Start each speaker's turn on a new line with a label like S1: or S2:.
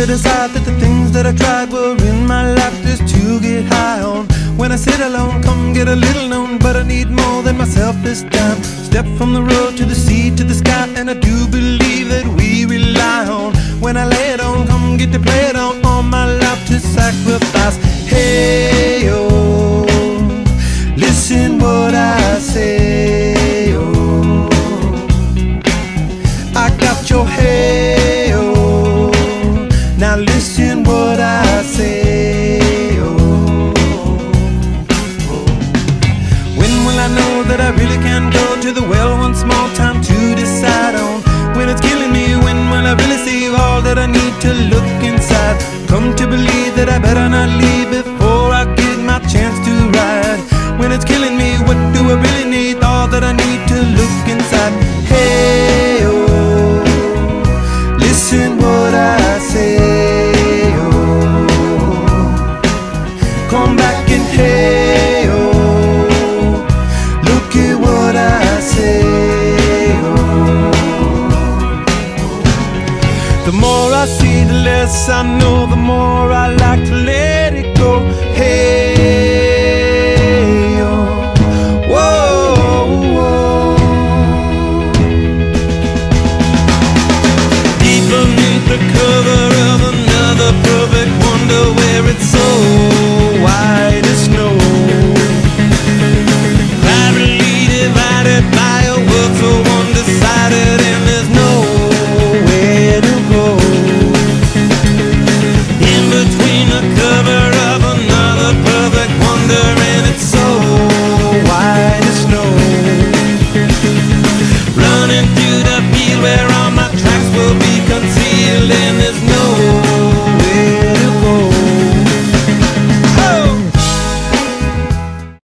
S1: to decide that the things that I tried were in my life just to get high on. When I sit alone, come get a little known, but I need more than myself this time. Step from the road to the sea to the sky, and I do believe that we rely on. When I lay it on, come get to play it on, all my life to sacrifice. Hey, oh, listen what I say, oh, I got your hey, oh, now listen what I say, oh, when will I know that I really can go to the well once more? Time to decide on when it's killing me. When will I really see all that I need to look inside? Come to believe that I better not leave before I get my chance to ride. When it's killing me, what do I really need? All that I need to look inside. Hey, oh, listen what I say, oh, come back and hey, oh, look at what I say, oh. The more I see, the less I know, the more I like to